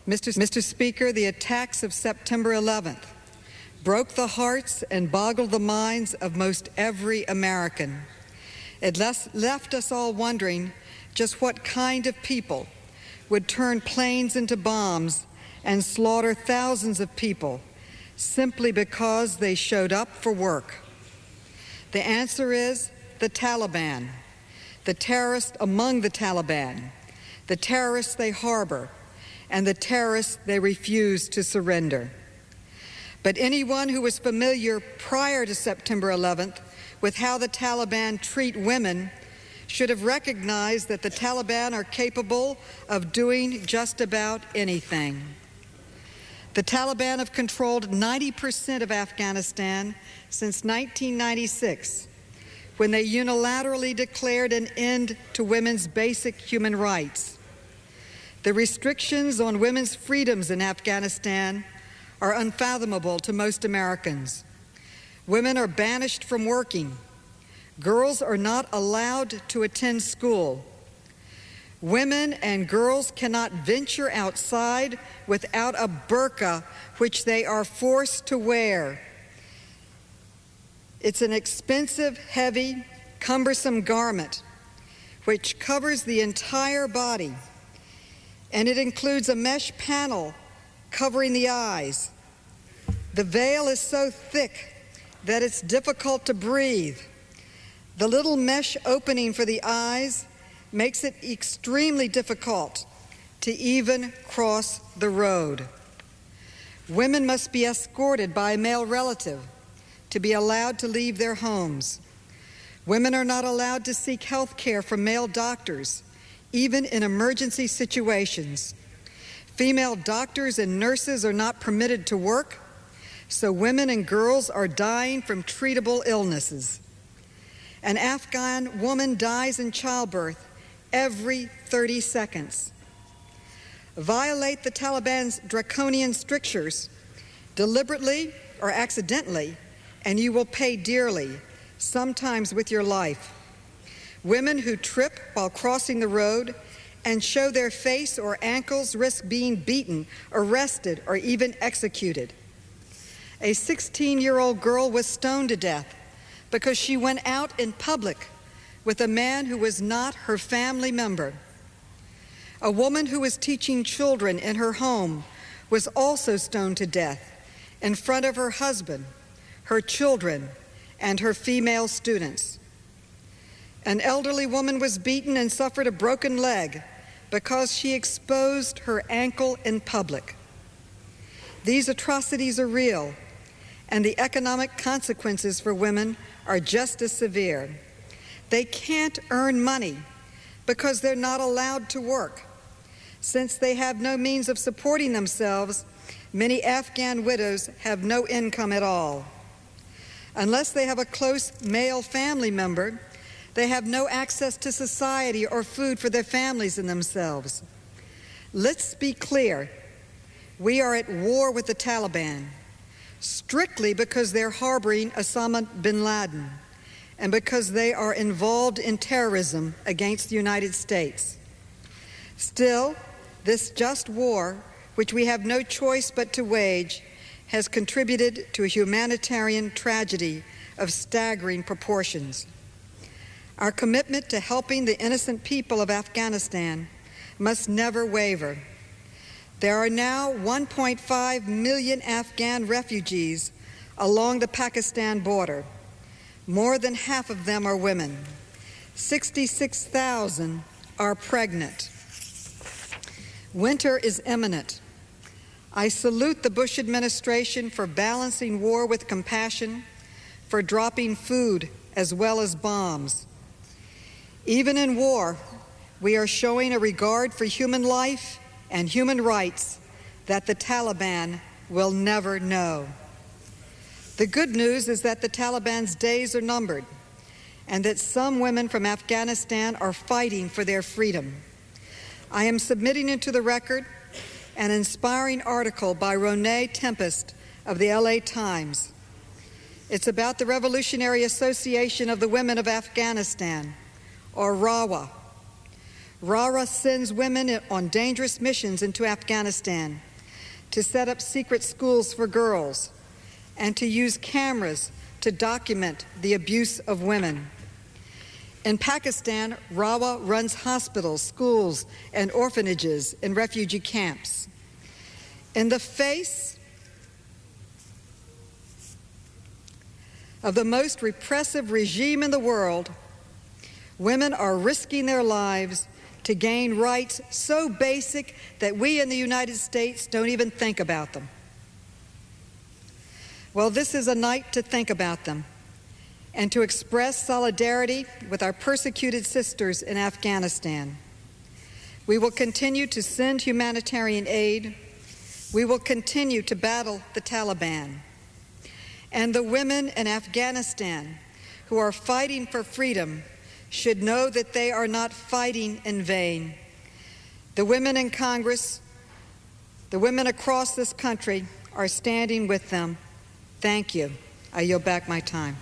Mr. Speaker, the attacks of September 11th broke the hearts and boggled the minds of most every American. It left us all wondering just what kind of people would turn planes into bombs and slaughter thousands of people simply because they showed up for work. The answer is the Taliban, the terrorists among the Taliban, the terrorists they harbor, and the terrorists they refuse to surrender. But anyone who was familiar prior to September 11th with how the Taliban treat women should have recognized that the Taliban are capable of doing just about anything. The Taliban have controlled 90% of Afghanistan since 1996, when they unilaterally declared an end to women's basic human rights. The restrictions on women's freedoms in Afghanistan are unfathomable to most Americans. Women are banished from working. Girls are not allowed to attend school. Women and girls cannot venture outside without a burka, which they are forced to wear. It's an expensive, heavy, cumbersome garment which covers the entire body, and it includes a mesh panel covering the eyes. The veil is so thick that it's difficult to breathe. The little mesh opening for the eyes makes it extremely difficult to even cross the road. Women must be escorted by a male relative to be allowed to leave their homes. Women are not allowed to seek health care from male doctors, even in emergency situations. Female doctors and nurses are not permitted to work, so women and girls are dying from treatable illnesses. An Afghan woman dies in childbirth every 30 seconds. Violate the Taliban's draconian strictures deliberately or accidentally, and you will pay dearly, sometimes with your life. Women who trip while crossing the road and show their face or ankles risk being beaten, arrested, or even executed. A 16-year-old girl was stoned to death because she went out in public with a man who was not her family member. A woman who was teaching children in her home was also stoned to death in front of her husband, her children, and her female students. An elderly woman was beaten and suffered a broken leg because she exposed her ankle in public. These atrocities are real, and the economic consequences for women are just as severe. They can't earn money because they're not allowed to work. Since they have no means of supporting themselves, many Afghan widows have no income at all. Unless they have a close male family member, they have no access to society or food for their families and themselves. Let's be clear. We are at war with the Taliban, strictly because they're harboring Osama bin Laden and because they are involved in terrorism against the United States. Still, this just war, which we have no choice but to wage, has contributed to a humanitarian tragedy of staggering proportions. Our commitment to helping the innocent people of Afghanistan must never waver. There are now 1.5 million Afghan refugees along the Pakistan border. More than half of them are women. 66,000 are pregnant. Winter is imminent. I salute the Bush administration for balancing war with compassion, for dropping food as well as bombs. Even in war, we are showing a regard for human life and human rights that the Taliban will never know. The good news is that the Taliban's days are numbered and that some women from Afghanistan are fighting for their freedom. I am submitting into the record an inspiring article by Renee Tempest of the LA Times. It's about the Revolutionary Association of the Women of Afghanistan, or RAWA. RARA sends women on dangerous missions into Afghanistan to set up secret schools for girls and to use cameras to document the abuse of women. In Pakistan, RAWA runs hospitals, schools, and orphanages in refugee camps. In the face of the most repressive regime in the world, women are risking their lives to gain rights so basic that we in the United States don't even think about them. Well, this is a night to think about them and to express solidarity with our persecuted sisters in Afghanistan. We will continue to send humanitarian aid. We will continue to battle the Taliban. And the women in Afghanistan who are fighting for freedom should know that they are not fighting in vain. The women in Congress, the women across this country are standing with them. Thank you. I yield back my time.